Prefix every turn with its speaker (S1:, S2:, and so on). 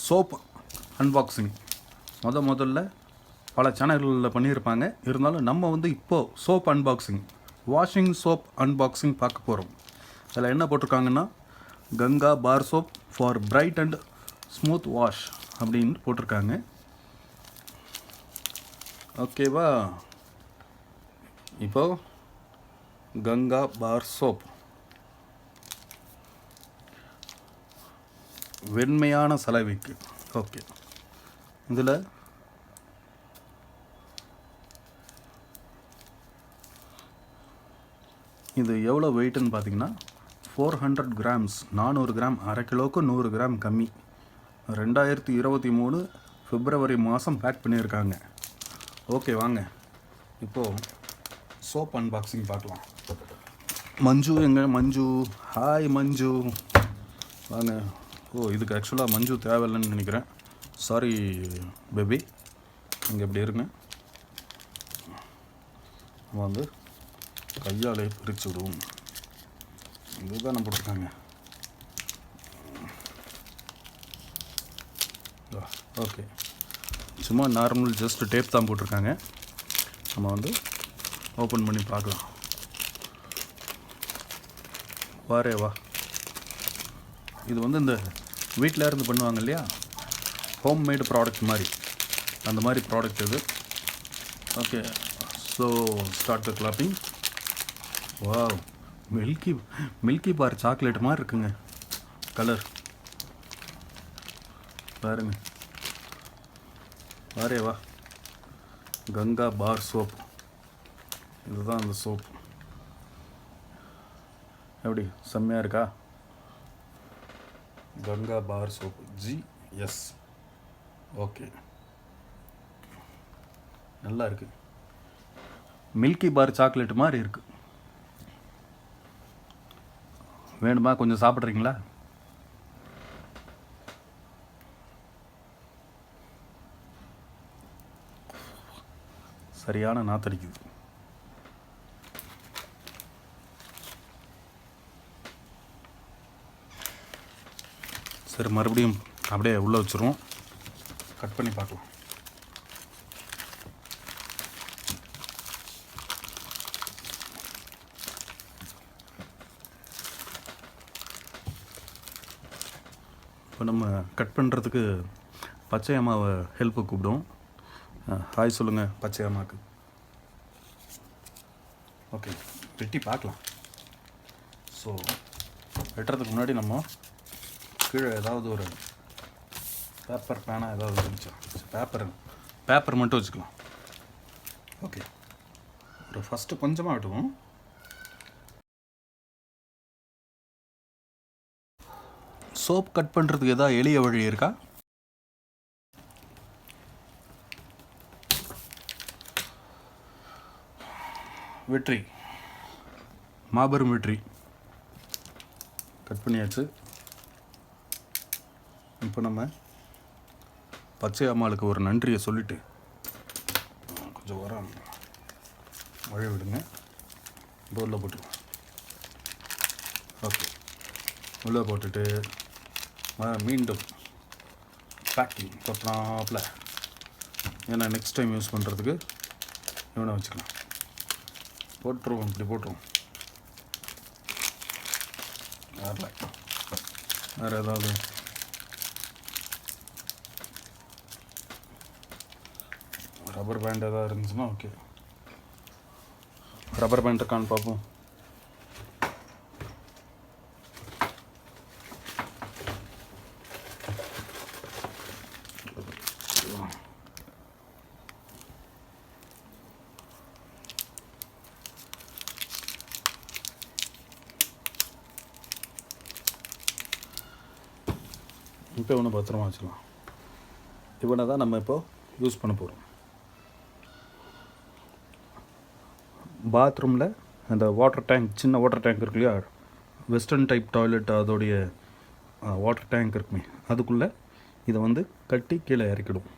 S1: Soap unboxing முதல்ல பல சேனல்களில் பண்ணியிருப்பாங்க. இருந்தாலும் நம்ம வந்து இப்போது soap unboxing, washing soap unboxing பார்க்க போகிறோம். அதில் என்ன போட்டிருக்காங்கன்னா, Ganga bar soap for bright and smooth wash அப்படின்னு போட்டிருக்காங்க. ஓகேவா? இப்போது கங்கா பார் சோப் வெண்மையான சலவைக்கு. ஓகே, இதில் இது எவ்வளோ வெயிட்டுன்னு பார்த்தீங்கன்னா 400 கிராம்ஸ், 400 கிராம், அரை கிலோவுக்கு 100 கிராம் கம்மி. 2023 பிப்ரவரி மாதம் பேக் பண்ணியிருக்காங்க. ஓகே, வாங்க இப்போது சோப் அன்பாக்சிங் பார்க்கலாம். மஞ்சு எங்க? மஞ்சு, ஹாய் மஞ்சு, வாங்க. இதுக்கு ஆக்சுவலாக மஞ்சு தேவையில்லைன்னு நினைக்கிறேன். சாரி பேபி, இங்கே எப்படி இருங்க. நம்ம வந்து கையாலே பிரித்து விடுவோம். இதுதான் நம்ம போட்டிருக்காங்க. ஓகே, சும்மா நார்மல் ஜஸ்ட் டேப் தான் போட்டிருக்காங்க. நம்ம வந்து ஓப்பன் பண்ணி பார்க்கலாம். வாரே வா. இது வந்து இந்த வீட்டில் இருந்து பண்ணுவாங்க இல்லையா, ஹோம்மேடு ப்ராடக்ட் மாதிரி, அந்த மாதிரி ப்ராடக்ட் இது. Okay, so start the clapping. Wow, milky bar chocolate மாதிரி இருக்குங்க கலர். பாருங்க, வாரே வா. கங்கா பார் சோப், இதுதான் அந்த சோப். எப்படி செம்மையாக இருக்கா? Ganga bar soap GS. Okay, நல்லா இருக்கு. மில்கி பார் சாக்லேட் மாதிரி இருக்கு. வேணுமா? கொஞ்சம் சாப்பிட்றீங்களா? சரியான நாத்தடிக்குது. சரி, மறுபடியும் அப்படியே உள்ளே வச்சுருவோம். கட் பண்ணி பார்க்கலாம். இப்போ நம்ம கட் பண்ணுறதுக்கு பச்சை அம்மாவை ஹெல்ப்பு கூப்பிடுவோம். ஹாய் சொல்லுங்கள் பச்சை அம்மாவுக்கு. ஓகே, வெட்டி பார்க்கலாம். ஸோ வெட்டுறதுக்கு முன்னாடி நம்ம கீழே ஏதாவது ஒரு பேப்பர், பேனா ஏதாவது இருந்துச்சா? பேப்பர் மட்டும் வச்சுக்கலாம். ஓகே, ஒரு ஃபஸ்ட்டு கொஞ்சமாக வெட்டுவோம். சோப் கட் பண்ணுறதுக்கு எதாவது எளிய வழி இருக்கா? வெற்றி, மாபெரும் வெற்றி. கட் பண்ணியாச்சு. இப்போ நம்ம பச்சை அம்மாளுக்கு ஒரு நன்றியை சொல்லிவிட்டு கொஞ்சம் உரம் மழை விடுங்க. உள்ளே போட்டுருவோம். ஓகே, உள்ளே போட்டுட்டு மீண்டும் பேக்கிங் தொட்டாப்பில். ஏன்னா நெக்ஸ்ட் டைம் யூஸ் பண்ணுறதுக்கு இவனை வச்சுக்கலாம். போட்டுருவோம், இப்படி போட்டுருவோம். வேறு ஏதாவது ரப்பர் பேண்ட் ஏதாவது இருந்துச்சுன்னா ஓகே. ரப்பர் பேண்ட் இருக்கான்னு பார்ப்போம். இப்போ ஒன்று பத்திரமா வச்சுக்கலாம். இவனை தான் நம்ம இப்போது யூஸ் பண்ண போகிறோம். பாத்ரூமில் அந்த வாட்டர் டேங்க், சின்ன வாட்டர் டேங்க் இருக்கு இல்லையா, வெஸ்டர்ன் டைப் டாய்லெட், அதோடைய வாட்டர் டேங்க் இருக்குமே, அதுக்குள்ளே இதை வந்து கட்டி கீழே இறக்கிடும்.